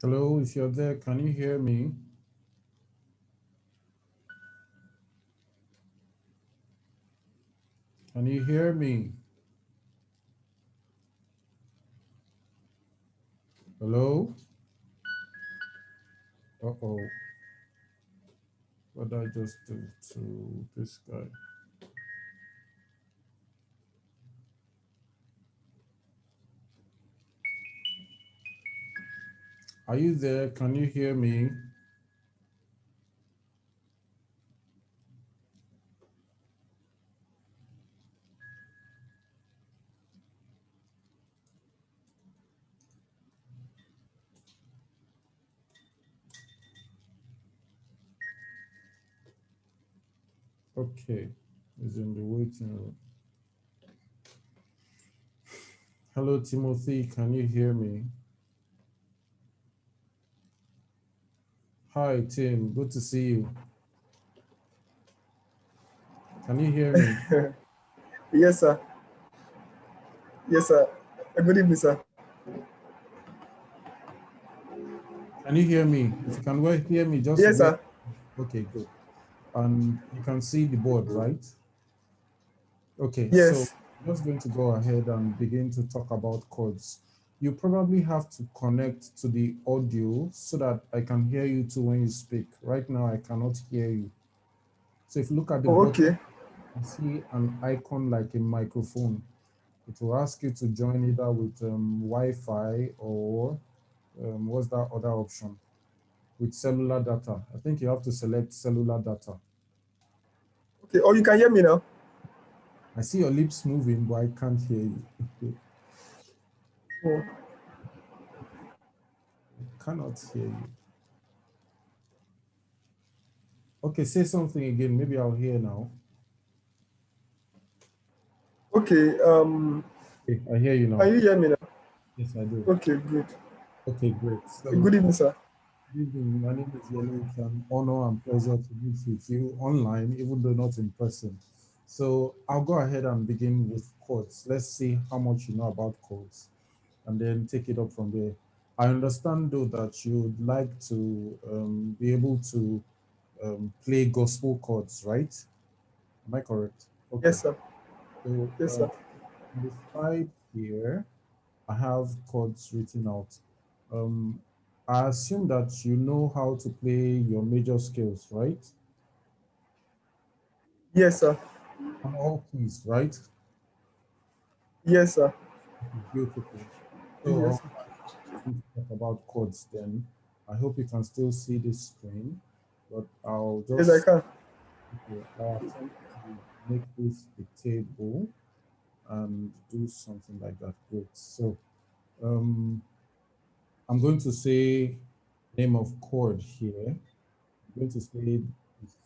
Hello, if you're there, can you hear me? Can you hear me? Hello? Uh-oh. What did I just do to this guy? Are you there? Can you hear me? Okay. He's in the waiting room. Hello, Timothy. Can you hear me? Hi, Tim. Good to see you. Can you hear me? Yes, sir. Yes, sir. Good evening, sir. Can you hear me? If you can hear me, just Yes, wait. sir. Okay, good. And you can see the board, right? Okay, so Yes. I'm just going to go ahead and begin to talk about chords. You probably have to connect to the audio so that I can hear you too when you speak. Right now, I cannot hear you. So if you look at the Oh, bottom, okay. you see an icon like a microphone. It will ask you to join either with Wi-Fi or what's that other option? With cellular data. I think you have to select cellular data. Okay. Oh, you can hear me now? I see your lips moving, but I can't hear you. Oh, I cannot hear you. Okay, say something again. Maybe I'll hear now. okay. Okay, I hear you Can now. you hear me now? Yes, I do. Okay, good. Okay, great. Good So, evening, sir. good evening. My name is Yemi. It's an honor and pleasure to meet with you online, even though not in person. So, I'll go ahead and begin with chords. Let's see how much you know about chords and then take it up from there. I understand, though, that you'd like to be able to play gospel chords, right? Am I correct? Okay. Yes, sir. So, Yes, sir. on the side here, I have chords written out. Um, I assume that you know how to play your major scales, right? Yes, sir. On all keys, right? Yes, sir. Beautiful. So Yes. I'll begin to talk about chords then. I hope you can still see this screen, but I'll Yes, I just can. okay, I'll attempt to make this a table and do something like that. Great. So um, I'm going to say name of chord here. I'm going to say the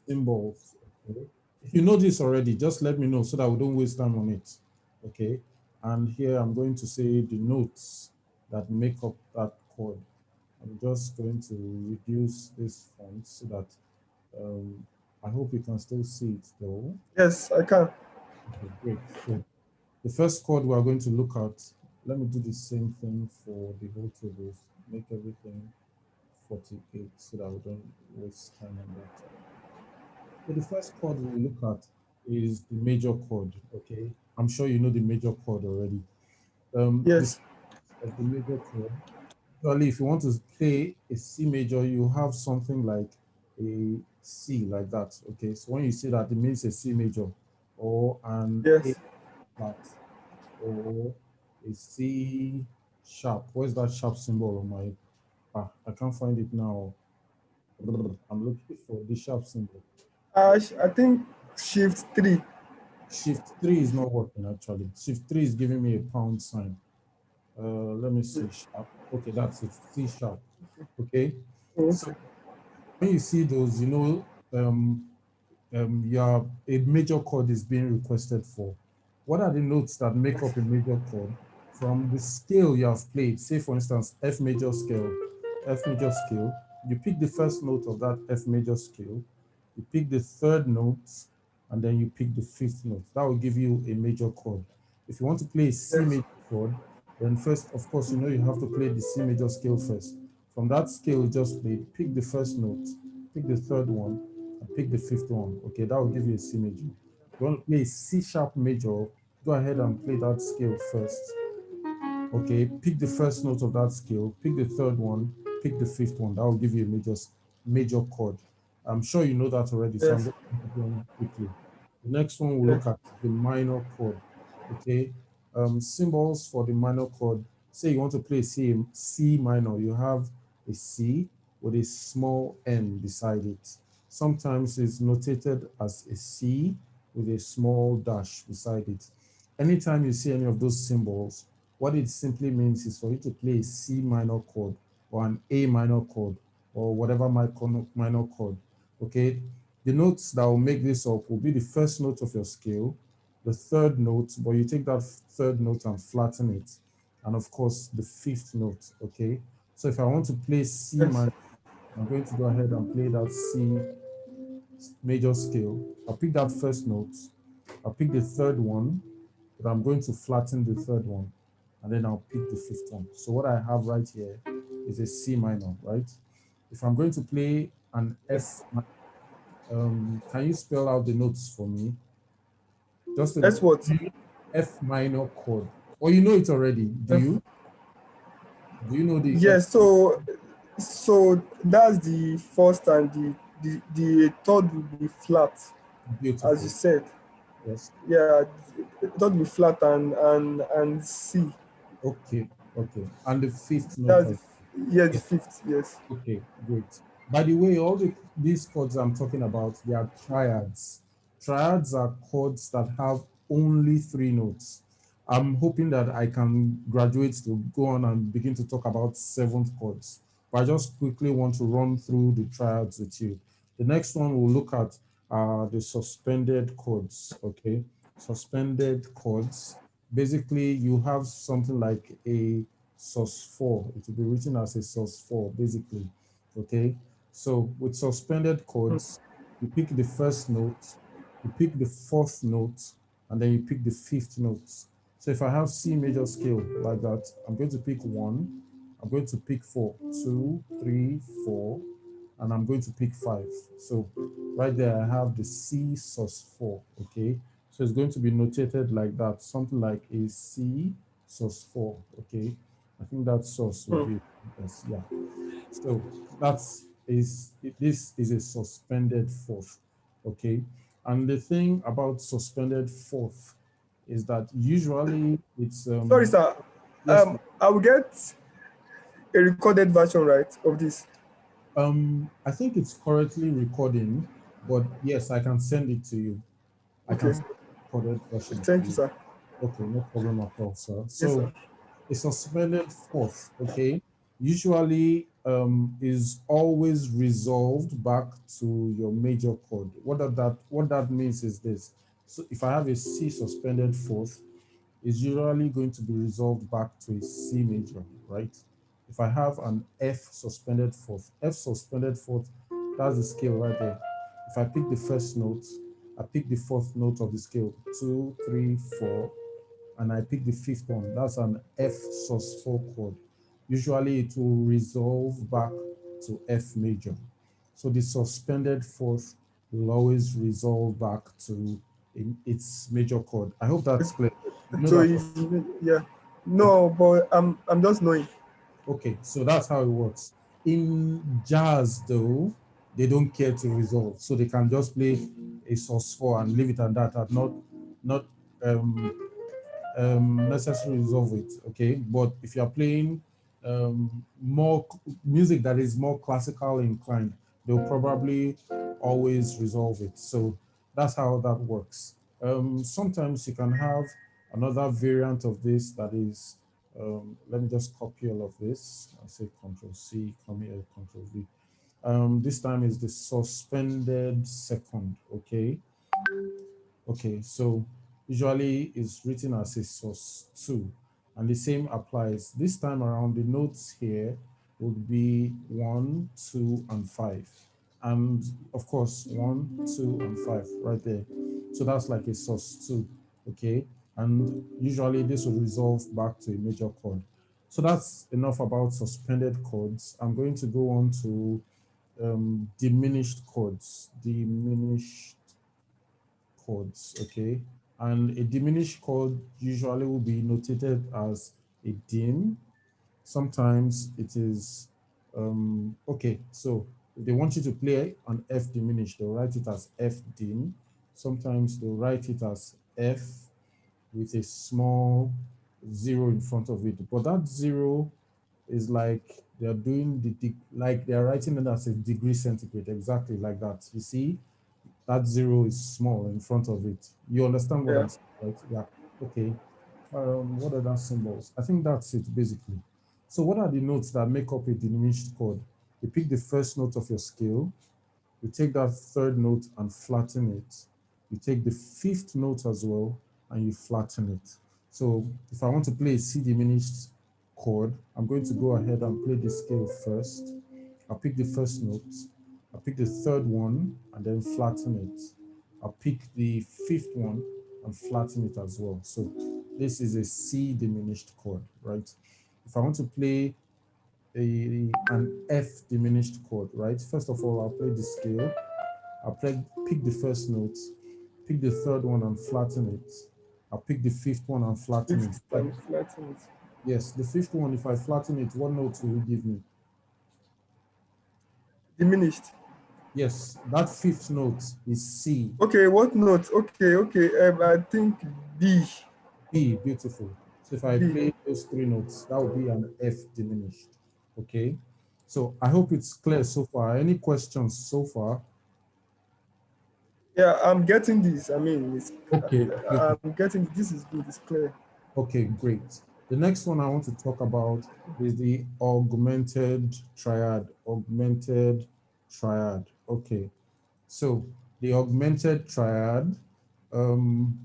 symbols. Okay. If you know this already, just let me know so that we don't waste time on it. Okay. And here I'm going to say the notes that make up that chord. I'm just going to reduce this font so that um, I hope you can still see it though. Yes, I can. Okay, great. So the first chord we are going to look at, let me do the same thing for the whole tables, make everything 48 so that we don't waste time on that. So the first chord we'll look at is the major chord, okay? I'm sure you know the major chord already. The Yes. of the major chord, usually if you want to play a C major, you have something like a C like that, okay? So when you see that, it means a C major or an A Yes. flat or a C sharp. Where's that sharp symbol on my, I can't find it now. I'm looking for the sharp symbol. I think shift 3. Shift 3 is not working actually. Shift 3 is giving me a pound sign. Let me see sharp. Okay, that's it. C sharp. Okay. So Okay. when you see those, your a major chord is being requested for. What are the notes that make up a major chord? From the scale you have played, say for instance, F major scale, you pick the first note of that F major scale, you pick the third note, and then you pick the fifth note. That will give you a major chord. If you want to play a C Yes. major chord, then first, of course, you have to play the C major scale first. From that scale you just played, pick the first note, pick the third one, and pick the fifth one. Okay, that will give you a C major. You want to play a C sharp major, go ahead and play that scale first. Okay, pick the first note of that scale, pick the third one, pick the fifth one. That will give you a major chord. I'm sure you know that already, so I'm Yes. just going to go on quickly. The next one we'll Yes. look at the minor chord. Okay, symbols for the minor chord. Say you want to play C minor, you have a C with a small n beside it. Sometimes it's notated as a C with a small dash beside it. Anytime you see any of those symbols, what it simply means is for you to play a C minor chord or an A minor chord or whatever minor chord. Okay, the notes that will make this up will be the first note of your scale, the third note, but you take that third note and flatten it, and of course the fifth note. Okay, so if I want to play C Yes. minor, I'm going to go ahead and play that C major scale. I'll pick that first note, I'll pick the third one, but I'm going to flatten the third one, and then I'll pick the fifth one. So what I have right here is a C minor, right? If I'm going to play an Yes. can you spell out the notes for me? Just a That's what. F minor chord. Or you know it already. Do F. you? Do you know the F? Yes. So that's the first, and the third will be flat, as you Beautiful. said. Yes. Yeah, the third will be flat, and C. Okay. Okay. And the fifth note That's as yes, the fifth. Yes. okay, great. By the way, these chords I'm talking about, they are triads. Triads are chords that have only three notes. I'm hoping that I can graduate to go on and begin to talk about seventh chords. But I just quickly want to run through the triads with you. The next one we'll look at are the suspended chords. Okay, suspended chords. Basically, you have something like a sus4. It will be written as a sus4, basically. Okay. So with suspended Hmm. chords, you pick the first note, you pick the fourth note, and then you pick the fifth note. So if I have C major scale like that, I'm going to pick one, I'm going to pick four, two, three, four, and I'm going to pick five. So right there, I have the C sus4. Okay. So it's going to be notated like that, something like a C sus4. Okay. I think that sus will Hmm. be yes, yeah. So this is a suspended fourth. Okay. And the thing about suspended fourth is that usually it's Sorry, sir. yes, I will get a recorded version, right, of this. I think it's currently recording, but yes, I can send it to you. I can Okay. send the recorded version to Thank you, you. sir. Okay, no problem at all, sir. Yes, So sir. a suspended fourth, okay, usually is always resolved back to your major chord. What that means is this. So if I have a C suspended fourth, it's usually going to be resolved back to a C major, right? If I have an F suspended fourth, that's the scale right there. If I pick the first note, I pick the fourth note of the scale, two, three, four, and I pick the fifth one. That's an F sus4 chord. Usually it will resolve back to F major. So the suspended fourth will always resolve back to its major chord. I hope that's clear. You know So that. is yeah. Okay. No, but I'm just knowing. Okay, so that's how it works. In jazz, though, they don't care to resolve, so they can just play a sus4 and leave it at that, and not um, necessarily resolve it. Okay, but if you're playing more music that is more classical inclined, they'll probably always resolve it. So that's how that works. Sometimes you can have another variant of this that is let me just copy all of this. I'll say Control C, come here, Control V. This time is the suspended second. Okay. Okay, so usually it's written as a source 2, and the same applies. This time around, the notes here would be 1, 2, and 5. And of course, 1, 2, and 5 right there. So that's like a source 2, okay? And usually this will resolve back to a major chord. So that's enough about suspended chords. I'm going to go on to diminished chords. Diminished chords, okay? And a diminished chord usually will be notated as a dim. Sometimes it is, okay, so if they want you to play an F diminished, they'll write it as F dim. Sometimes they'll write it as F with a small zero in front of it. But that zero is like they're doing like they're writing it as a degree centigrade, exactly like that. You see, that zero is small in front of it. You understand what Yeah. I'm saying, right? Yeah. Okay. What are those symbols? I think that's it basically. So what are the notes that make up a diminished chord? You pick the first note of your scale, you take that third note and flatten it. You take the fifth note as well and you flatten it. So if I want to play a C diminished chord, I'm going to go ahead and play the scale first. I'll pick the first note, I'll pick the third one and then flatten it. I'll pick the fifth one and flatten it as well. So this is a C diminished chord, right? If I want to play an F diminished chord, right? First of all, I'll play the scale. Pick the first note, pick the third one and flatten it. I'll pick the fifth one and flatten Fifth it. and flatten it. Yes, the fifth one, if I flatten it, what note will you give me? Diminished. Yes, that fifth note is C. Okay, what note? Okay, okay. I think B. B, beautiful. So if I B. play those three notes, that will be an F diminished. Okay. So I hope it's clear so far. Any questions so far? Yeah, I'm getting this. I mean, Okay, beautiful. I'm getting this is good. It's clear. Okay, great. The next one I want to talk about is the augmented triad. Augmented triad. Okay. So the augmented triad um,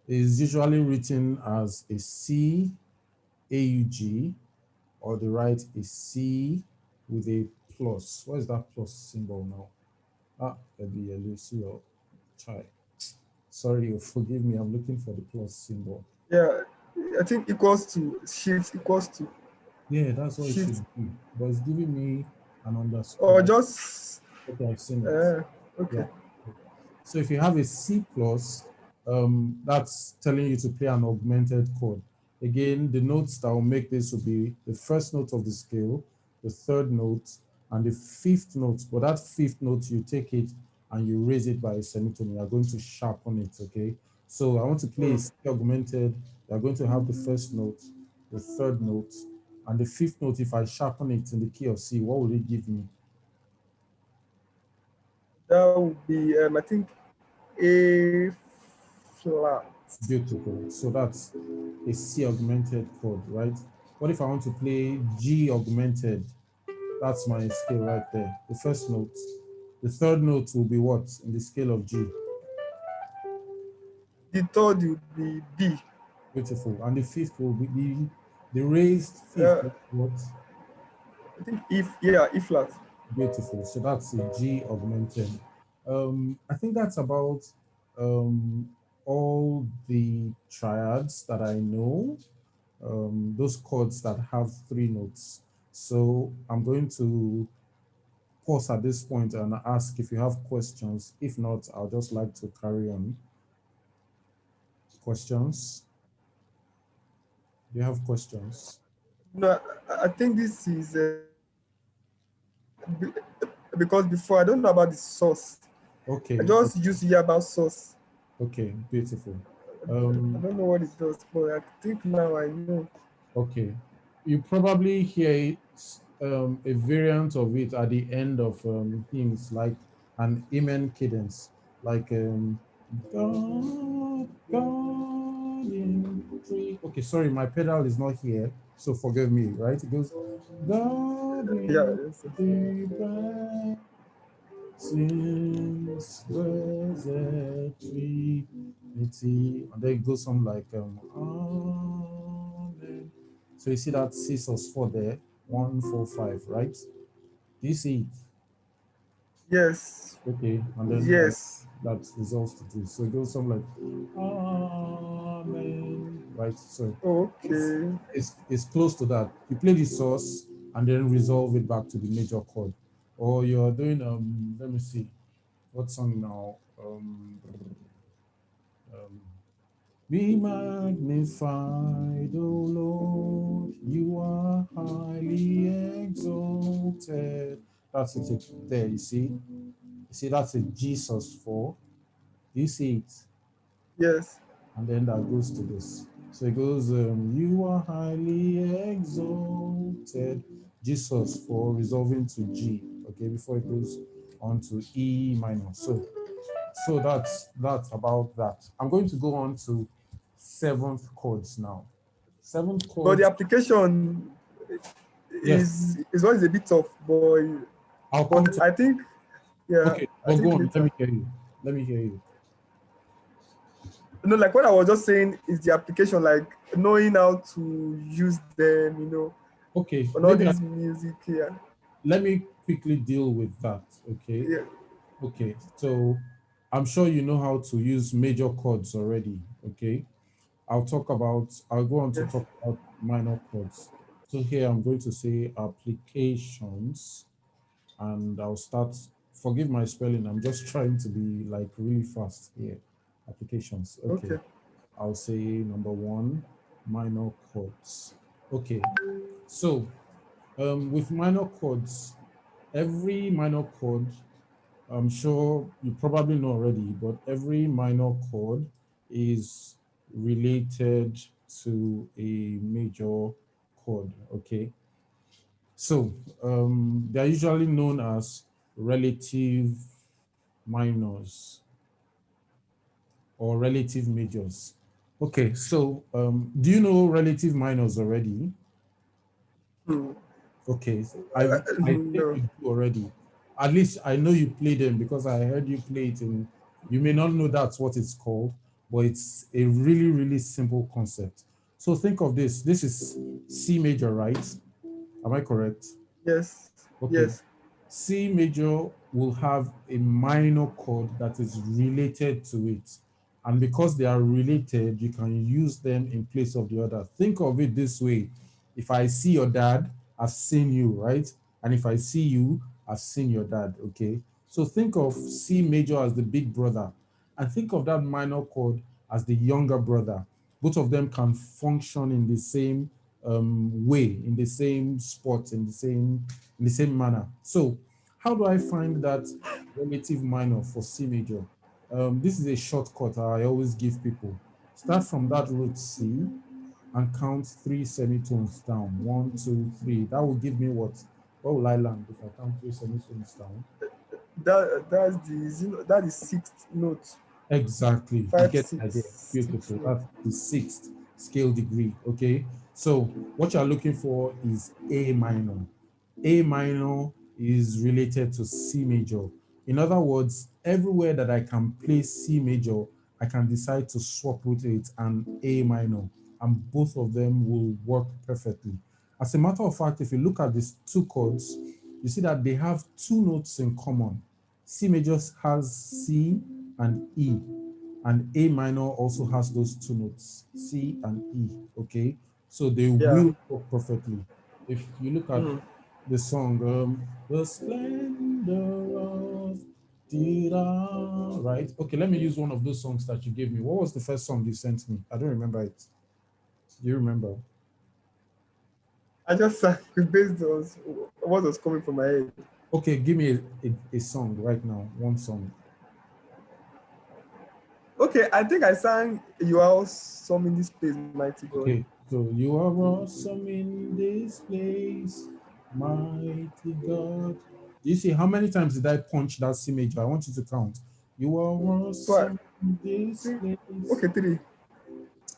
is usually written as a C AUG, or they write a C with a plus. What is that plus symbol now? Ah, see your chai. Sorry, forgive me. I'm looking for the plus symbol. Yeah, I think equals to shift equals to Yeah, that's what it shift should be. But it's giving me an or underscore. just Okay, I've seen it. uh, Yeah. okay. So if you have a C plus, that's telling you to play an augmented chord. Again, the notes that will make this will be the first note of the scale, the third note, and the fifth note. But that fifth note, you take it and you raise it by a semitone. You're going to sharpen it, okay? So I want to play a Hmm. C augmented. You're going to have the first note, the third note, and the fifth note. If I sharpen it in the key of C, what will it give me? That would be I think A flat. Beautiful. So that's a C augmented chord, right? What if I want to play G augmented? That's my scale right there. The first note. The third note will be what in the scale of G? The third would be B. Beautiful. And the fifth will be the raised fifth. Uh, What? I think if yeah, E flat. Beautiful. So that's a G augmented. I think that's about um, all the triads that I know. Those chords that have three notes. So I'm going to pause at this point and ask if you have questions. If not, I'll just like to carry on. Questions? Do you have questions? No, I think this is be- because before I don't know about the source. I Okay, just used to hear about source. okay, beautiful. I Um, don't know what it does, but I think now I know. okay, you probably hear it, a variant of it at the end of hymns, like an amen cadence, like God, God in three. Okay, sorry, my pedal is not here, so forgive me. Right? It goes, God Yeah, in yes, yes. three bright since blessed Trinity, and then it goes on like Amen. So you see that C sus 4 there, 1 4 5, right? Do you see it? Yes, Okay, and then yes. that resolves to 2. So it goes something like Amen, right? So it's Okay. it's close to that. You play the source and then resolve it back to the major chord. Or you're doing let me see what song now. Um Be magnified, O Lord, you are highly exalted. That's it there, you see. You see, that's a Jesus 4. Do you see it? Yes. And then that goes to this. So it goes, you are highly exalted. Jesus 4 resolving to G. Okay, before it goes on to E minor. So that's about that. I'm going to go on to seventh chords now. Seventh But the chords, application yes, is what is a bit tough, boy. I'll But come to. I think, yeah, Okay, I but go think on. Let later. me hear you. Let me hear you. No, like what I was just saying is the application, like knowing how to use them, Okay, on all maybe these music here. let me quickly deal with that. Okay, Yeah. okay. So I'm sure you know how to use major chords already. Okay, I'll go on to Yes. talk about minor chords. So here I'm going to say applications, and I'll start. Forgive my spelling. I'm just trying to be like really fast here. Applications. Okay. Okay. I'll say number one, minor chords. Okay. So with minor chords, every minor chord, I'm sure you probably know already, but every minor chord is related to a major chord. Okay. So they're usually known as relative minors or relative majors. Okay, so do you know relative minors already? Hmm. Okay, I think No. you do already. At least I know you play them because I heard you play it in. You may not know that's what it's called, but it's a really, really simple concept. So think of this. This is C major, right? Am I correct? Yes. Okay. Yes. C major will have a minor chord that is related to it. And because they are related, you can use them in place of the other. Think of it this way. If I see your dad, I've seen you, right? And if I see you, I've seen your dad, okay? So think of C major as the big brother and think of that minor chord as the younger brother. Both of them can function in the same way, in the same spot, in the same manner. So, how do I find that relative minor for C major? This is a shortcut I always give people. Start from that root C and count three semitones down. One, two, three. That will give me what? What will I land if I count three semitones down? That is sixth note. Exactly. You Five, get the six, idea. six Beautiful. note. That's the sixth scale degree. Okay. So what you're looking for is A minor. A minor is related to C major. In other words, everywhere that I can play C major, I can decide to swap with it and A minor, and both of them will work perfectly. As a matter of fact, if you look at these two chords, you see that they have two notes in common. C major has C and E, and A minor also has those two notes, C and E. Okay, so they Yeah. will work perfectly. If you look at Hmm. the song, The Splendor of Dida, right? Okay, let me use one of those songs that you gave me. What was the first song you sent me? I don't remember it. Do you remember? I just sang based on what was coming from my head. Okay, give me a song right now, one song. Okay, I think I sang "You Are Awesome in This Place, Mighty God." Okay, so you are awesome in this place, mighty God. Do you see how many times did I punch that C major? I want you to count. You are So I awesome in this think, place. okay, three,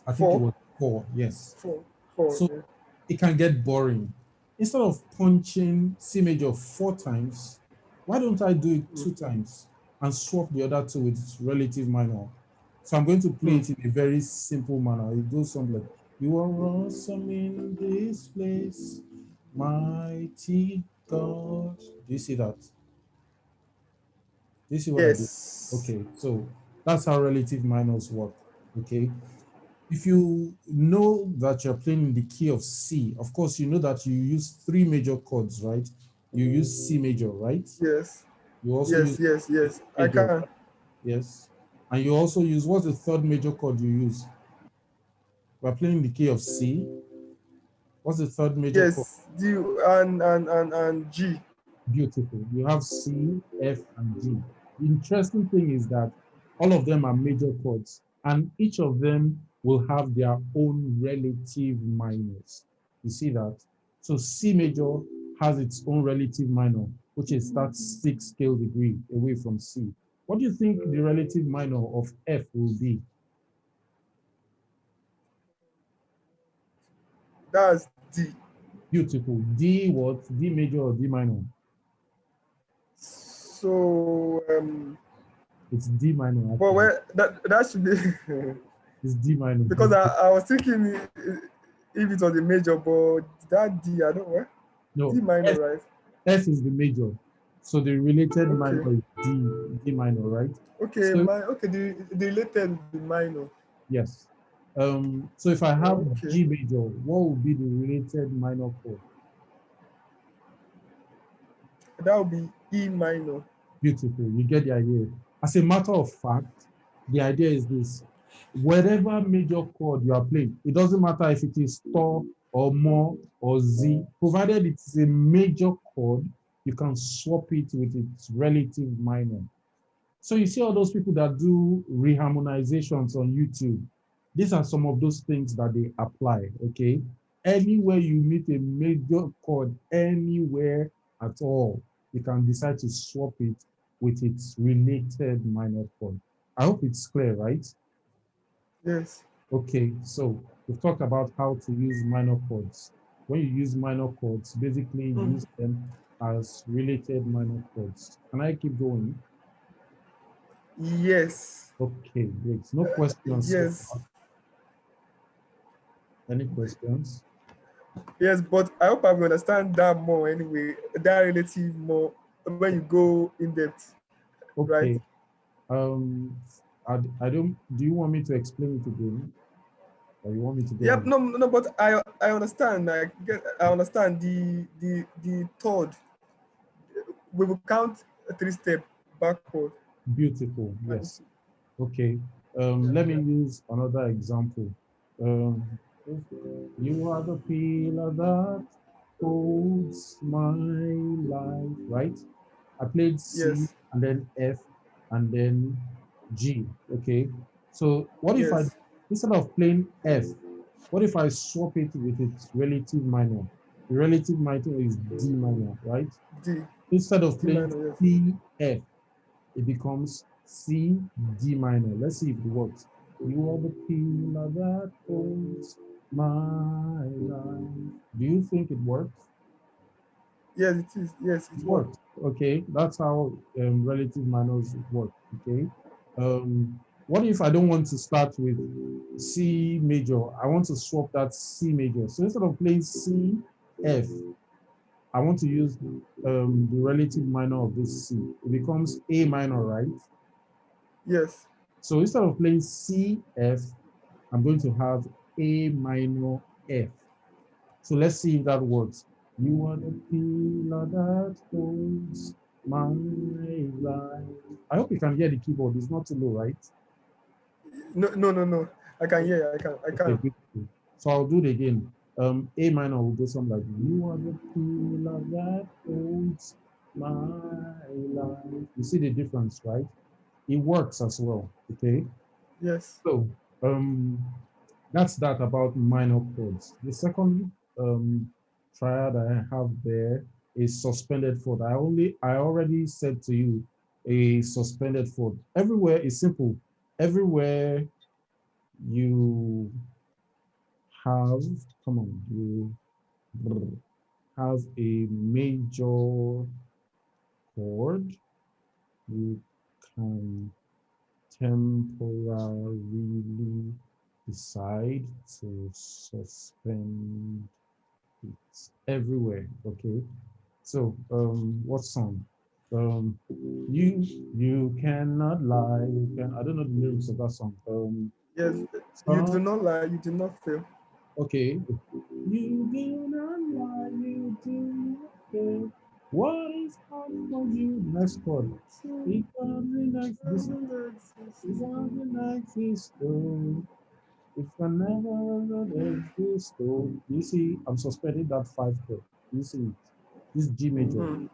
I think it four, was four, yes. four, four. So Yeah. it can get boring. Instead of punching C major four times, why don't I do it Hmm. two times and swap the other two with relative minor? So I'm going to play Hmm. it in a very simple manner. It goes something like, you are awesome in this place, mighty God. Do you see that? Do you see what I did? Yes. Okay, so that's how relative minors work. Okay. if you know that you're playing in the key of C, of course, you know that you use three major chords, right? You use C major, right? Yes. You also Yes, use yes, F yes. I major, can. right? Yes. And you also use, what's the third major chord you use? We're playing the key of C. What's the third major chord? Yes, D and G. Beautiful. You have C, F, and G. The interesting thing is that all of them are major chords, and each of them will have their own relative minors. You see that? So C major has its own relative minor, which is that sixth scale degree away from C. What do you think the relative minor of F will be? That's D. Beautiful. D what? D major or D minor? So It's D minor but actually. where that should be It's D minor. because I was thinking if it was a major, but that D, I don't know. D No, minor, right? F is the major. So the related Okay. minor is D minor, right? Okay, So the related the minor. yes. So if I have Okay. G major, what would be the related minor chord? That would be E minor. Beautiful. You get the idea. As a matter of fact, the idea is this. Whatever major chord you are playing, it doesn't matter if it is tor or mo or z, provided it's a major chord, you can swap it with its relative minor. So you see all those people that do reharmonizations on YouTube. These are some of those things that they apply, okay? Anywhere you meet a major chord, anywhere at all, you can decide to swap it with its related minor chord. I hope it's clear, right? Yes. Okay, so we've talked about how to use minor chords. When you use minor chords, basically use them as related minor chords. Can I keep going? Yes. Okay, great. No questions so Yes. far. Any questions? Yes, but I hope I will understand that more anyway. That relative more when you go in depth, right? Okay. Um, I don't, do you want me to explain it again? Or you want me to go Yep. on? No, no, but I understand. I understand the third. We will count three step backward. Beautiful. And Yes. Okay. yeah, Let me use another example. Um, you are the pillar that holds my life, right? I played C yes, and then F and then G. Okay. So what if I, yes, instead of playing F, what if I swap it with its relative minor? The relative minor is D minor, right? D Instead of D playing minor. Yes, C F, it becomes C D minor. Let's see if it works. You are the pillar that holds my life. Do you think it works? yes, it is. Yes, It it works. works. Okay, that's how relative minors work. Okay, what if I don't want to start with C major? I want to swap that C major. So instead of playing C F, I want to use the relative minor of this C. It becomes A minor, right? Yes, So instead of playing C F, I'm going to have A minor F. So let's see if that works. You are the pillar that holds my life. I hope you can hear the keyboard. It's not too low, right? no, no, no, no. I can hear. I can. I Okay, can. beautiful. So I'll do it again. A minor will go something like, you are the pillar that holds my life. You see the difference, right? It works as well, okay? Yes. So um, that's that about minor chords. The second triad I have there is suspended fourth. I already said to you a suspended fourth. Everywhere is simple. Everywhere you have, come on, you have a major chord, you can temporarily decide to suspend it everywhere. Okay. So what song? You cannot lie. You can, I don't know the lyrics of that song. Yes, you do Some, not lie, you do not fail. okay. You do not lie, you do not fail. What is hard for you? Next chord. It doesn't exist. It doesn't exist. Oh, it can never exist. Oh, you see, I'm suspending that five chord. You see it. This G major. Hmm.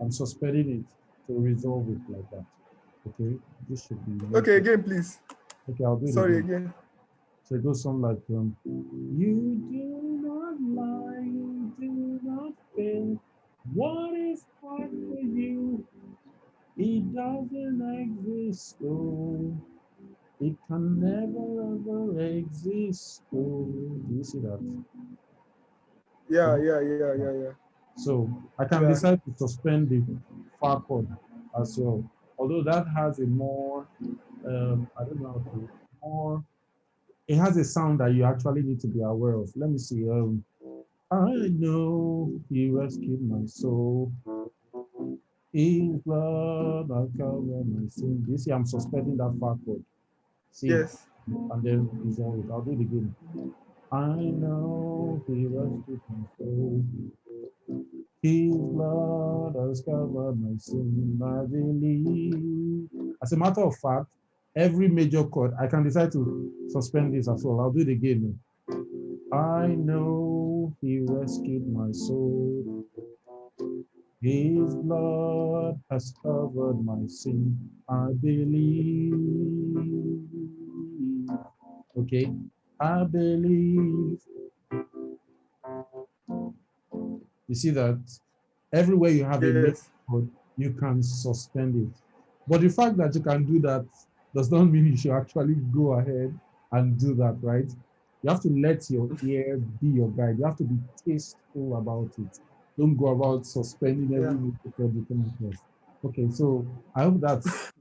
I'm suspending it to resolve it like that. Okay, this should be Okay, noted. again, please. Okay, I'll do it Sorry, again. again. So it goes something like, you do not lie, you do not fail. What is hard for you? It doesn't exist, oh. It can never ever exist, oh. Do you see that? Yeah, So, yeah, yeah, yeah, yeah. so I can Yeah. decide to suspend the far chord as well. Although that has a more, I don't know how to, more, it has a sound that you actually need to be aware of. Let me see. I know he rescued my soul. His blood has covered my sin. You see, I'm suspending that far chord. See, Yes. and then resolve it. I'll do it again. I know he rescued my soul. His blood has covered my sin. I believe. As a matter of fact, every major chord, I can decide to suspend this as well. I'll do it again. I know he rescued my soul. His blood has covered my sin. I believe. Okay. I believe. You see that everywhere you have a major Yes. chord, you can suspend it. But the fact that you can do that does not mean you should actually go ahead and do that, right? You have to let your ear be your guide. You have to be tasteful about it. Don't go about suspending Yeah. every major chord you come across. Okay, so I hope that's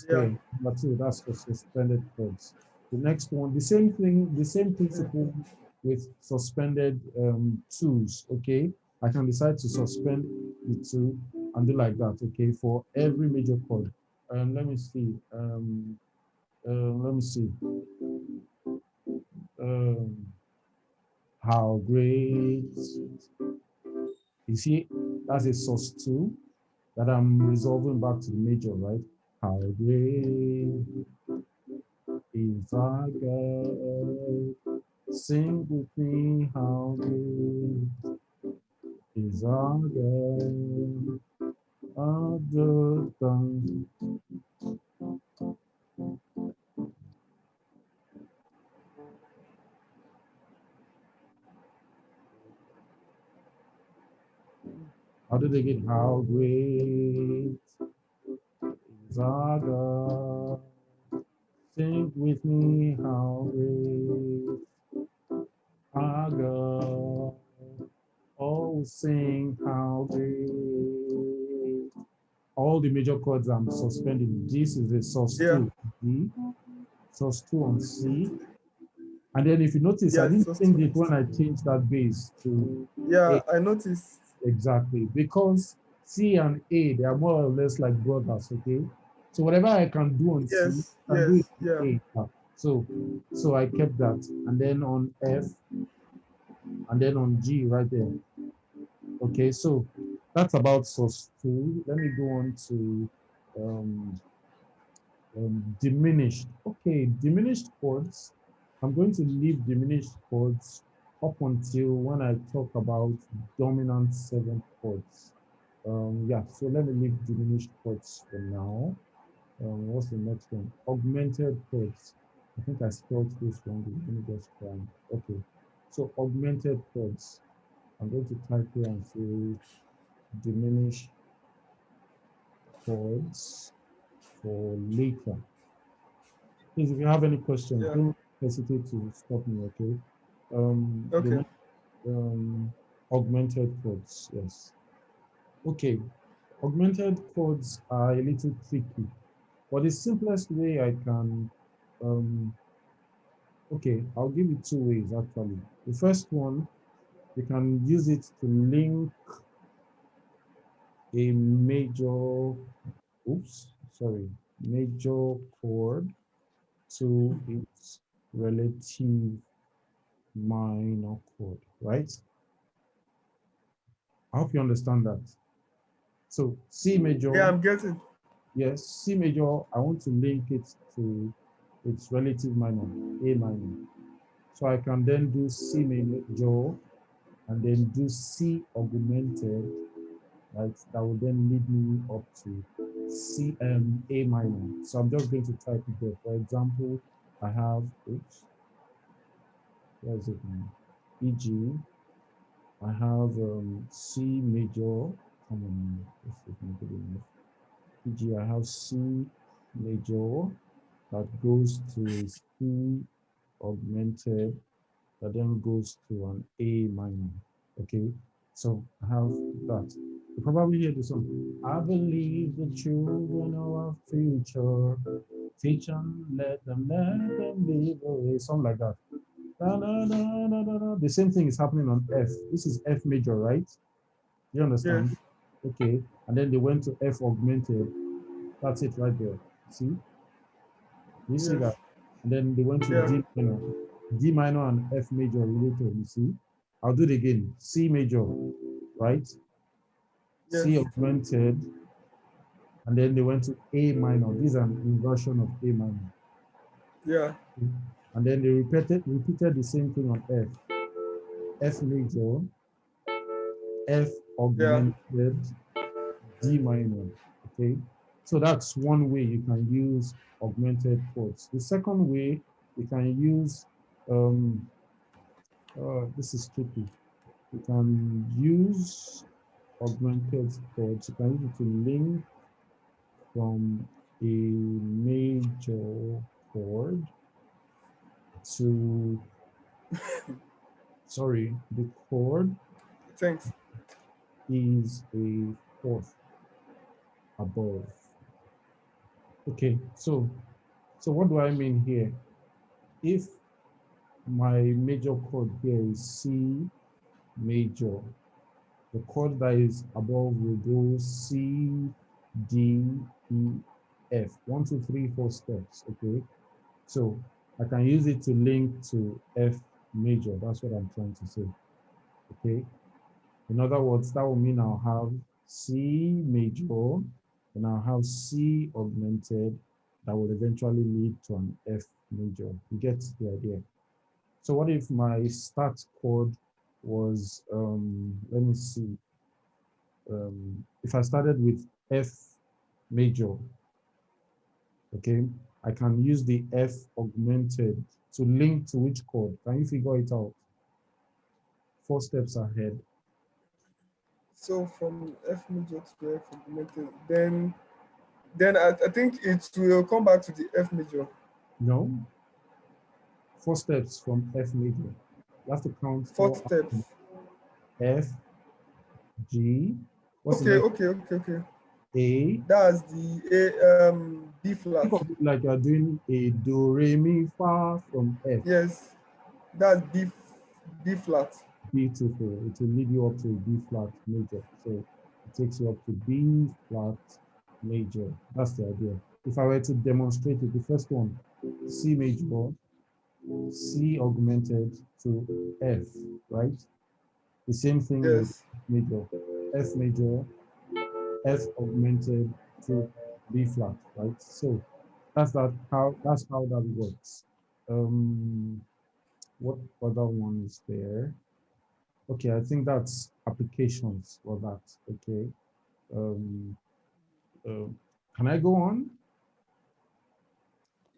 Yeah. clear. That's it. That's for suspended chords. The next one, the same thing, the same Yeah. principle with suspended twos. Okay, I can decide to suspend the two and do like that. Okay, for every major chord. Let me see. Let me see. Um, how great. You see, that's a sus2 that I'm resolving back to the major, right? How great is our God. Sing with me, how great is our God. Other than, how do they get how great is our God? Sing with me, how great our God. Oh, sing how great. All the major chords I'm suspending. This is a Yeah. sus2 D, sus2 on C. And then if you notice, I Yeah. didn't Just change to it when I changed that bass to yeah, A. I noticed. Exactly. Because C and A, they are more or less like brothers, okay? So whatever I can do on C, Yes. I can do it Yes. on Yeah. A. So so I kept that. And then on F, and then on G right there. Okay, so that's about source two. Let me go on to um, diminished. Okay, diminished chords. I'm going to leave diminished chords up until when I talk about dominant seventh chords. Yeah, so let me leave diminished chords for now. What's the next one? Augmented chords. I think I spelled this wrong. Let me just try. Okay, so augmented chords. I'm going to type here and say diminished chords for later. Please, if you have any questions, Yeah. don't hesitate to stop me, okay? The Okay. next, augmented chords, yes. Okay, augmented chords are a little tricky, but the simplest way I can, um, okay, I'll give you two ways actually. The first one, you can use it to link a major, oops, sorry, major chord to its relative minor chord, right? I hope you understand that. So C Yeah, major, I'm getting. yes, C major, I want to link it to its relative minor, A minor. So I can then do C major and then do C augmented, right? That will then lead me up to A minor. So I'm just going to type it there. For example, I have, oops, where is it now? E.g., I have C major. Come on, this is not good enough. E.g., I have C major that goes to a C augmented that then goes to an A minor. Okay, so I have that. You probably hear the song. I believe the children are our future. Teach them, let them live away. Something like that. Da, da, da, da, da, da. The same thing is happening on F. This is F major, right? You Yes. understand? Okay. And then they went to F augmented. That's it right there. See? You see Yes. that? And then they went to Yeah. D minor. D minor and F major related, you see? I'll do it again. C major, right? Yes. C augmented, and then they went to A minor. This is an inversion of A minor. Yeah. And then they repeated the same thing on F. F major, F Yeah. augmented, D minor. Okay. So that's one way you can use augmented chords. The second way you can use um, this is tricky. You can use augmented chords. You can use it to link from a major chord to, sorry, the chord Thanks. is a fourth above. Okay, so what do I mean here? If my major chord here is C major, the chord that is above will go C, D, E, F. 1, 2, 3, 4 steps, okay? So I can use it to link to F major. That's what I'm trying to say, okay? In other words, that will mean I'll have C major, and I'll have C augmented that will eventually lead to an F major. You get the idea? So what if my start chord was, let me see, if I started with F major, okay, I can use the F augmented to link to which chord? Can you figure it out? 4 steps ahead. So from F major to F augmented, then I think it will come back to the F major. No, 4 steps from F major. You have to count Fourth four. steps. F, G. What's the Okay, next? okay, okay, okay. A. That's the A B flat. Think of it like you're doing a do, re, mi, fa from F. Yes, that's B flat. Beautiful. It will lead you up to a B flat major. So it takes you up to B flat major. That's the idea. If I were to demonstrate it, the first one, C major, C augmented to F, right? The same thing with Yes. F major, F augmented to B flat, right? So that's how that works. Um, what other one is there? Okay, I think that's applications for that. Okay. Um, uh, can I go on?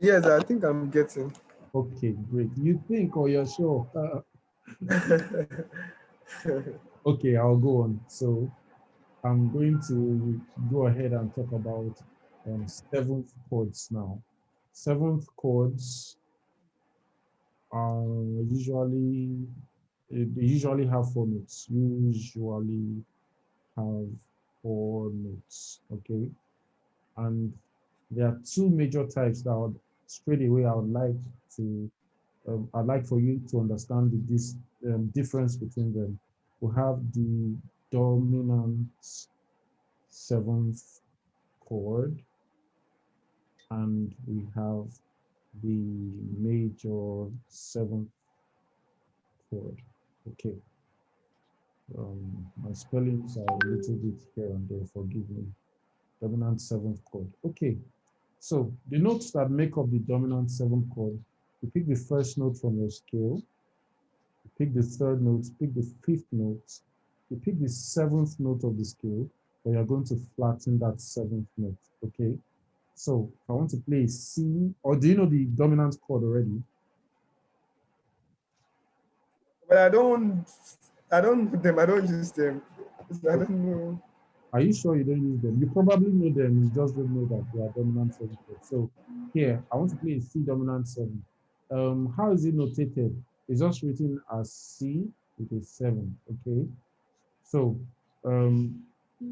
Yes, I think I'm getting. Okay, great. You think or you're sure? Okay, I'll go on. So I'm going to go ahead and talk about seventh chords now. Seventh chords are they usually have 4 notes. Usually have 4 notes. Okay, and there are two major types that straight away to I'd like for you to understand this difference between them. We have the dominant seventh chord, and we have the major seventh chord. Okay. My spellings are a little bit here and there, forgive me. Dominant seventh chord. Okay, so the notes that make up the dominant seventh chord, you pick the first note from your scale, you pick the third note, pick the fifth note, you pick the seventh note of the scale, but you're going to flatten that seventh note, okay? So if I want to play C, or do you know the dominant chord already? But I don't know them. I don't use them. I don't know. Are you sure you don't use them? You probably know them, you just don't know that they are dominant seven chords. So here, I want to play a C dominant seven. How is it notated? It's just written as C with a seven, okay? So um,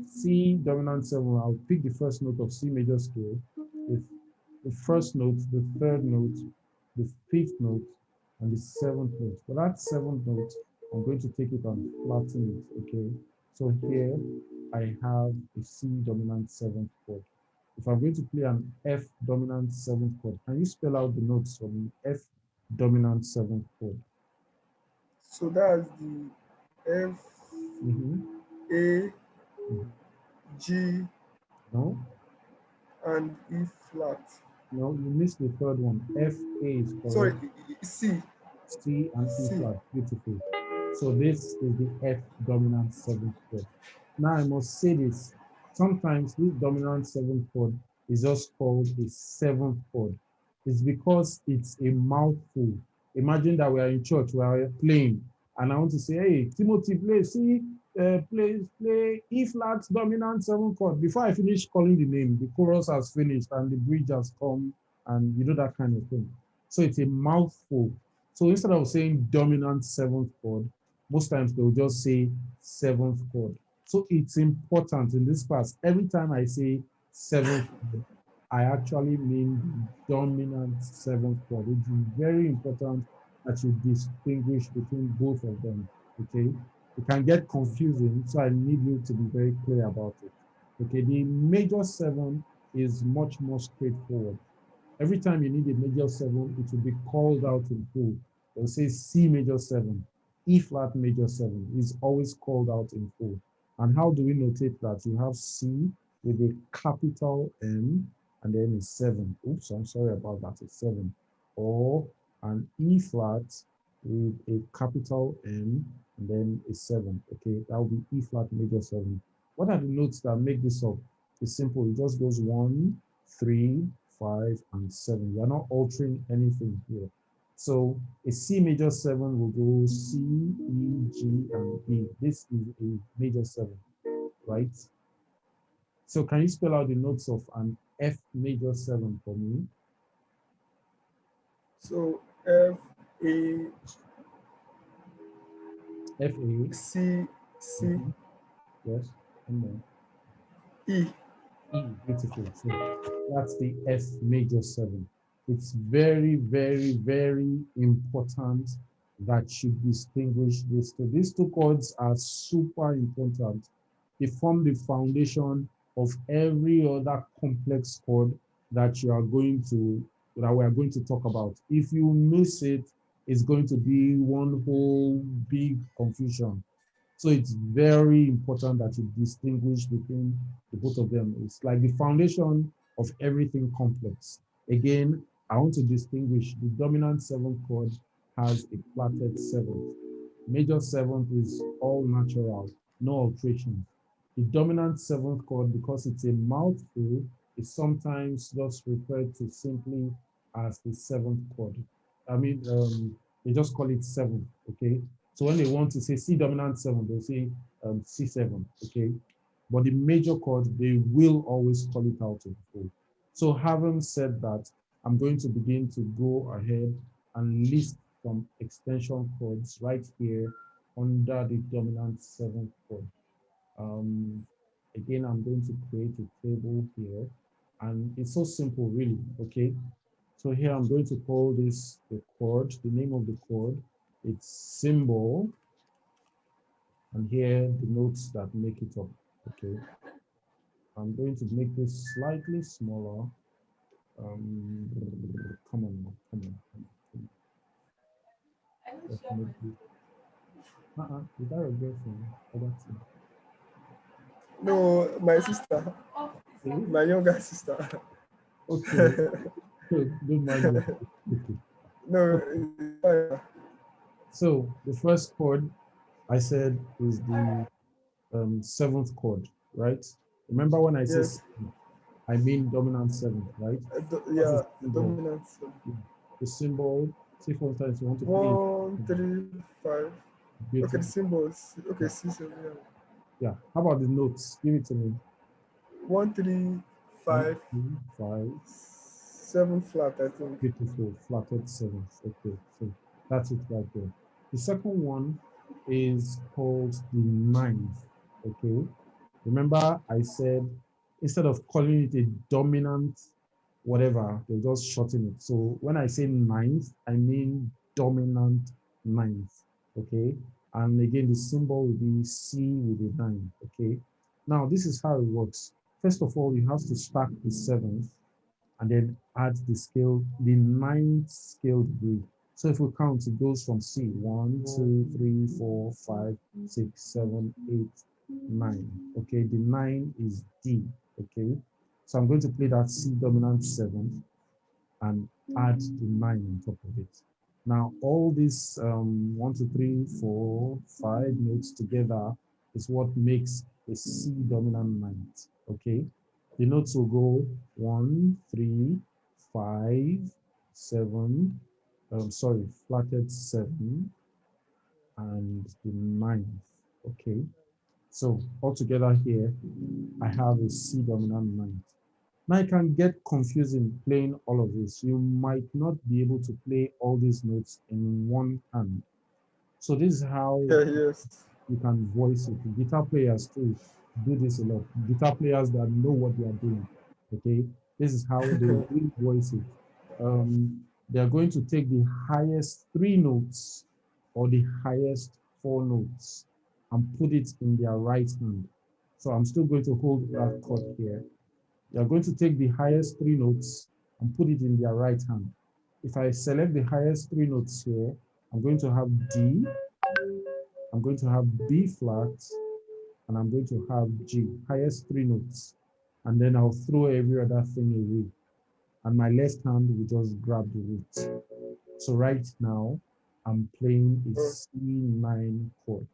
C dominant seven, I'll pick the first note of C major scale, the first note, the third note, the fifth note, and the seventh note. For that seventh note, I'm going to take it and flatten it, okay? So here I have a C dominant seventh chord. If I'm going to play an F dominant seventh chord, can you spell out the notes for me? F dominant seventh chord. So that's the F, Mm-hmm. A, Mm-hmm. G, No, and E flat. no, you missed the third one. F, A is Sorry, correct. C, C and E C. flat. Beautiful. So this is the F dominant seventh chord. Now I must say this. Sometimes this dominant seventh chord is just called a seventh chord. It's because it's a mouthful. Imagine that we are in church, we are playing, and I want to say, hey, Timothy, play C, play E flat dominant seventh chord. Before I finish calling the name, the chorus has finished and the bridge has come, and you know that kind of thing. So it's a mouthful. So instead of saying dominant seventh chord, most times they'll just say seventh chord. So it's important in this class. Every time I say seventh chord, I actually mean the dominant seventh chord. It's very important that you distinguish between both of them. Okay. It can get confusing, so I need you to be very clear about it. Okay. The major seven is much more straightforward. Every time you need a major seven, it will be called out in full. They'll say C major seven, E flat major seven is always called out in full. And how do we notate that? You have C with a capital M and then a seven. Oops, I'm sorry about that, a seven. Or an E flat with a capital M and then a seven. Okay, that will be E flat major seven. What are the notes that make this up? It's simple. It just goes 1, 3, 5, and 7. You're not altering anything here. So a C major 7 will go C, E, G, and B. This is a major 7, right? So can you spell out the notes of an F major 7 for me? So F, A, F, A, C, C, mhm, yes, and then E. E, beautiful. So that's the F major 7. It's very, very, very important that you distinguish these two. These two chords are super important. They form the foundation of every other complex chord that you are going to, that we are going to talk about. If you miss it, it's going to be one whole big confusion. So it's very important that you distinguish between the both of them. It's like the foundation of everything complex. Again, I want to distinguish the dominant seventh chord has a flatted seventh. Major seventh is all natural, no alterations. The dominant seventh chord, because it's a mouthful, is sometimes just referred to simply as the seventh chord. I mean, they just call it seventh, okay? So when they want to say C dominant seven, they'll say C7, okay? But the major chord, they will always call it out in full. So having said that, I'm going to begin to go ahead and list some extension chords right here under the dominant seventh chord. Um, Again, I'm going to create a table here, and it's so simple, really, okay? So here I'm going to call this the chord, the name of the chord. It's symbol, and here the notes that make it up, okay? I'm going to make this slightly smaller. Um, come on, now, come on, come on, come on. Definitely. Is that your girlfriend? Oh, that's it. No, my sister, Okay, my younger sister. okay. Don't mind me. Okay. No, Okay. it's fine. So the first chord I said is the seventh chord, right? Remember when I say Yes. seventh, I mean dominant seventh, right? What's the Yeah, symbol? dominant. Yeah. The symbol, say for instance, you want to play it. 1, 3, 5. Okay, the Beautiful. symbols. Okay, Yeah. 6, 7, yeah. Yeah. How about the notes? Give it to me. 1, 3, One, 5, two, five. 7 flat, I think. Beautiful. Flatted seventh. Okay. So that's it right there. The second one is called the ninth. Okay. Remember, I said instead of calling it a dominant whatever, they'll just shorten it. So when I say ninth, I mean dominant ninth. Okay. And again, the symbol will be C with a nine. Okay. Now, this is how it works. First of all, you have to stack the seventh and then add the scale, the ninth scale degree. So if we count, it goes from C, 1, 2, 3, 4, 5, 6, 7, 8, 9. Okay, the 9 is D. Okay, so I'm going to play that C dominant 7th and add the 9 on top of it. Now, all these 1, 2, 3, 4, 5 notes together is what makes a C dominant ninth. Okay, the notes will go 1, 3, 5, 7. Sorry, flatted 7 and the ninth. Okay, so altogether here, I have a C dominant ninth. Now it can get confusing playing all of this. You might not be able to play all these notes in one hand. So this is how Yeah, yes. you can voice it. Guitar players too do this a lot. Guitar players that know what they are doing. Okay, this is how they will voice it. They are going to take the highest three notes or the highest four notes and put it in their right hand. So I'm still going to hold that chord here. They are going to take the highest three notes and put it in their right hand. If I select the highest three notes here, I'm going to have D, I'm going to have B flat, and I'm going to have G, highest three notes. And then I'll throw every other thing away. And my left hand will just grab the root. So right now, I'm playing a Oh, C9 chord.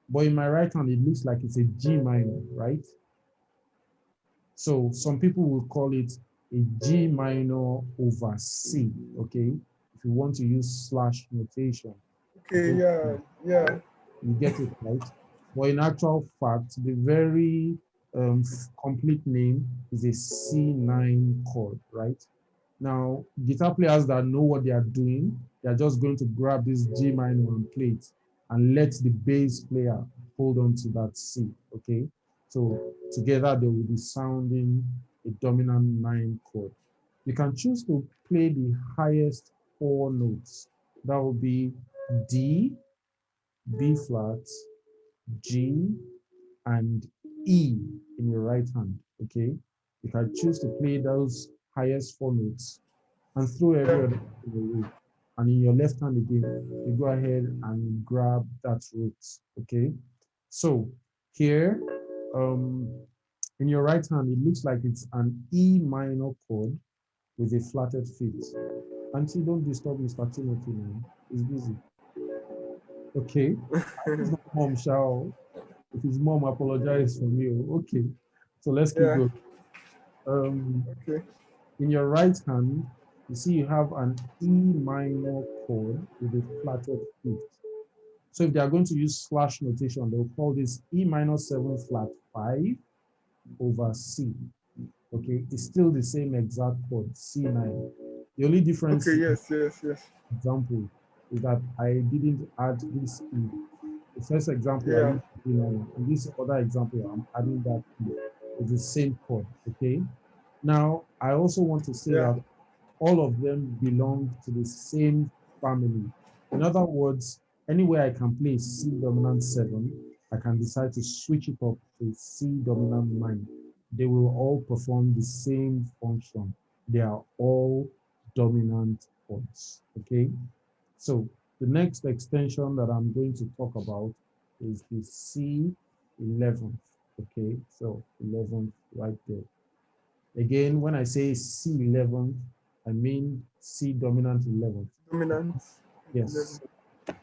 But in my right hand, it looks like it's a G minor, right? So some people will call it a G minor over C, okay? If you want to use slash notation, okay, okay? yeah, yeah. You get it right. But in actual fact, the very complete name is a C9 chord, right? Now, guitar players that know what they are doing, they're just going to grab this G minor and play it and let the bass player hold on to that C, okay? So together they will be sounding a dominant 9 chord. You can choose to play the highest four notes. That will be D, B flat, G, and E in your right hand, okay? You can choose to play those highest four notes and throw every Yeah. other thing away. And in your left hand again, you go ahead and grab that root, okay? So here, um, in your right hand, it looks like it's an E minor chord with a flatted fifth. Auntie, don't disturb Mr. Timothy now. He's busy. Okay. It's not mom, shall. If his mom, apologize for me. Okay. So let's keep Yeah. going. Um, Okay. in your right hand, you see you have an E minor chord with a flatted fifth. So if they are going to use slash notation, they'll call this E minor 7 flat 5 over C. Okay, it's still the same exact chord, C9. The only difference Okay. in Yes. Yes. Yes. example is that I didn't add this E. The first example I Yeah. used E9. In this other example, I'm adding that E. It's the same chord, okay? Now, I also want to say Yeah. that all of them belong to the same family. In other words, anywhere I can play C dominant 7, I can decide to switch it up to C dominant 9. They will all perform the same function. They are all dominant chords, okay? So the next extension that I'm going to talk about is the C11th, okay? So 11th right there. Again, when I say C11th, I mean C dominant 11th. Dominant. 11. Yes,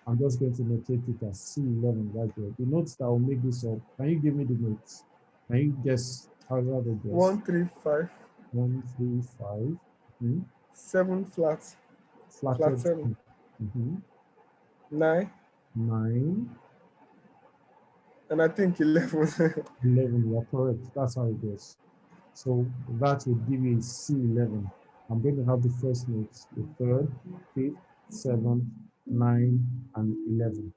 I'm just going to notate it as C11 right there. The notes that will make this up, can you give me the notes? Can you guess? How do I guess? 1 3 5. 1 3 5. 7 flat. Flat Flatted 7. 9. 9, And I think 11. 11. You are correct. That's how it goes. So that would give you a C11. I'm going to have the first notes, the third, fifth, seventh, 9, and 11.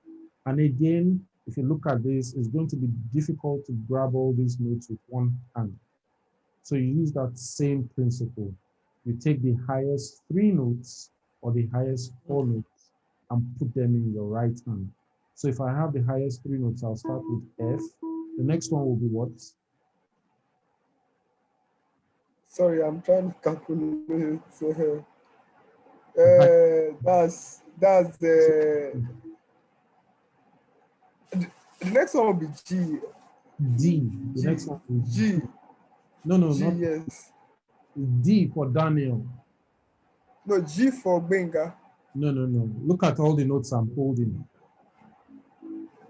And again, if you look at this, it's going to be difficult to grab all these notes with one hand. So you use that same principle. You take the highest 3 notes or the highest 4 notes and put them in your right hand. So if I have the highest 3 notes, I'll start with F. The next one will be what? Sorry, I'm trying to calculate. The high That's the next one will be G. D. The G. next one is G. G. No, no, G. not Yes. D for Daniel. No, G for Benga. No, no, no. Look at all the notes I'm holding.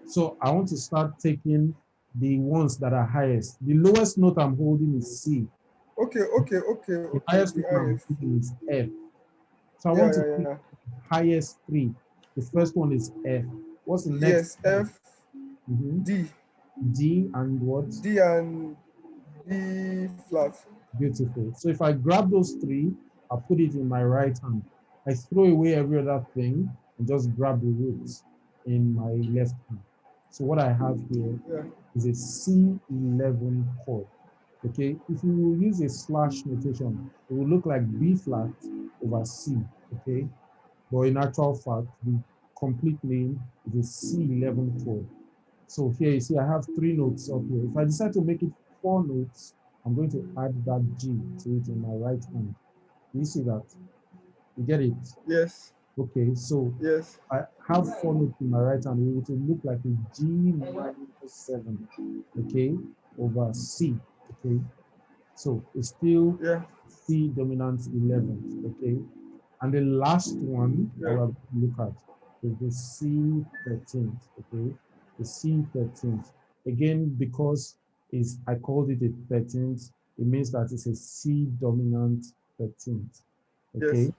So I want to start taking the ones that are highest. The lowest note I'm holding is C. Okay. The highest The one I'm highest. holding is F. So I Yeah, want to yeah, take yeah. the highest 3. The first one is F. What's the next? Yes, F, Mhm. D, D and what? D and B flat. Beautiful. So if I grab those 3, I put it in my right hand. I throw away every other thing and just grab the roots in my left hand. So what I have here Yeah. is a C11 chord. Okay, if you use a slash notation, it will look like B flat over C. Okay, but in actual fact, the complete name is a C11 chord. So here you see I have 3 notes up here. If I decide to make it 4 notes, I'm going to add that G to it in my right hand. Do you see that? You get it? Yes. Okay, so Yes. I have 4 notes in my right hand. It will look like a G minor 7, okay, over C, okay. So it's still Yeah. C dominant 11th, okay. And the last one that Yeah. we're going to look at is the C13th, okay? The C13th. Again, because is I called it a 13th, it means that it's a C dominant 13th, Yes. okay?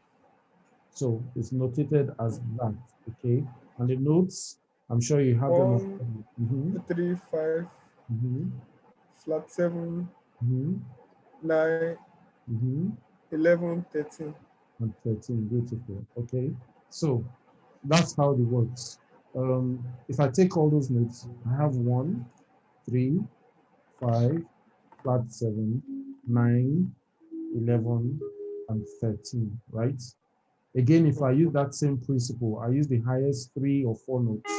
So it's notated as that, okay? And the notes, I'm sure you have them up. One, Mm-hmm, 3 5, mm-hmm, flat 7, mm-hmm, 9, mm-hmm, 11, 13. and 13, beautiful, okay? So that's how it works. If I take all those notes, I have 1, 3, 5, flat 7, 9, 11, and 13, right? Again, if I use that same principle, I use the highest 3 or 4 notes,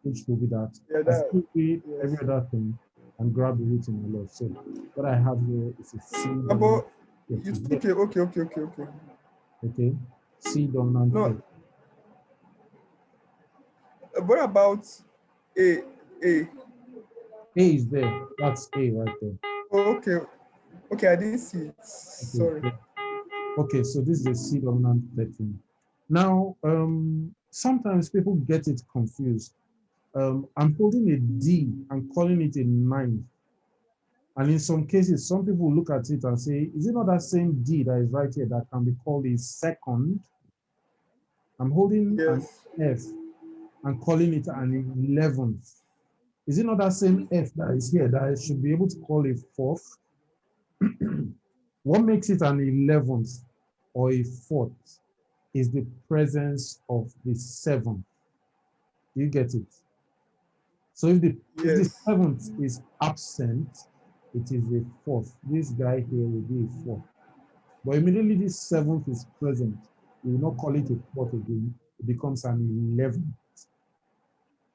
which will be that. Yeah, I that. still read Yes. every other thing and grab the root in my left. So what I have here is a C dominant About you. 13. Yeah, Okay. okay. C dominant No, 13. what about A? A. A is there. That's A right there. Okay. Okay, I didn't see it. Okay, Sorry. yeah. Okay, so this is a C dominant 13. Now, sometimes people get it confused. I'm holding a D and calling it a ninth. And in some cases, some people look at it and say, is it not that same D that is right here that can be called a second? I'm holding an Yes. F and calling it an 11th. Is it not that same F that is here that I should be able to call a fourth? What makes it an 11th or a fourth is the presence of the seventh. You get it? So if the Yes. seventh is absent, it is a fourth. This guy here will be a fourth. But immediately this seventh is present, we will not call it a fourth again. It becomes an 11th.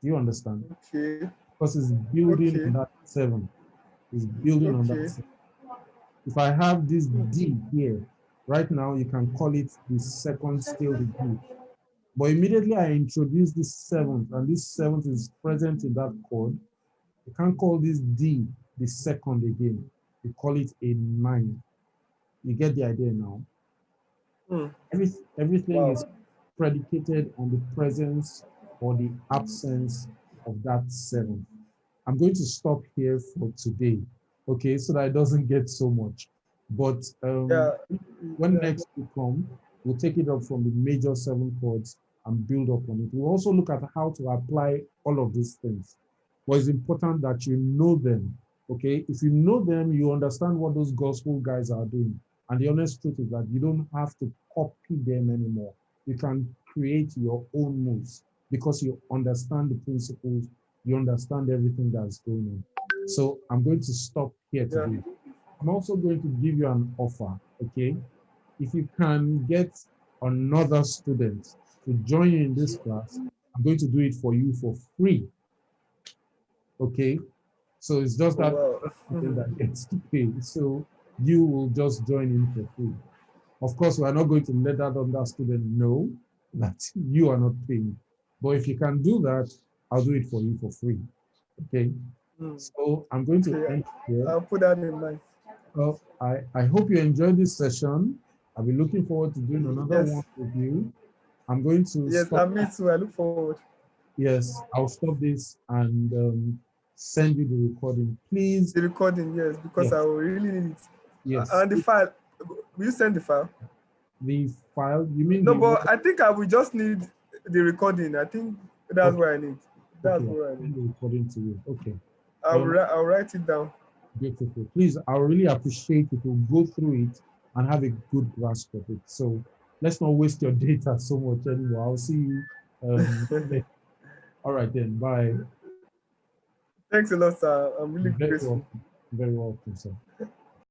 Do you understand? Okay. Because it's building Okay. on that seven. It's building on that Okay. seven. If I have this D here, Right now, you can call it the second scale degree. But immediately I introduce this seventh, and this seventh is present in that chord. You can't call this D the second again. You call it a ninth. You get the idea now? Mm. Everything Wow. is predicated on the presence or the absence of that seventh. I'm going to stop here for today, okay, so that it doesn't get so much. But Yeah. when Yeah. next we come, we'll take it up from the major seven chords and build up on it. We'll also look at how to apply all of these things. But it's important that you know them, okay? If you know them, you understand what those gospel guys are doing. And the honest truth is that you don't have to copy them anymore. You can create your own moves because you understand the principles, you understand everything that's going on. So I'm going to stop here Yeah. today. I'm also going to give you an offer, okay? If you can get another student to join you in this class, I'm going to do it for you for free, okay? So it's just Oh, that wow. student that gets to pay. So you will just join in for free. Of course, we are not going to let that other student know that you are not paying. But if you can do that, I'll do it for you for free, okay? Mm. So I'm going to Okay. end here. I'll put that in mind. Well, I hope you enjoyed this session. I'll be looking forward to doing another Yes. one with you. I'm going to Yes. stop. And me too. I look forward. Yes, I'll stop this and send you the recording. Please, The recording, yes, because I yes, will really need it. yes. And the file, will you send the file? The file, you mean No, the but word? I think I will just need the recording. I think that's Okay, what I need. That's okay, I'll what I need. send the recording to you. Okay, I'll, I'll write it down. beautiful. Please, I really appreciate if you go through it and have a good grasp of it. So let's not waste your data so much anymore. I'll see you next. All right then, bye. Thanks a lot, sir. I'm really Very grateful. welcome. Very welcome, sir.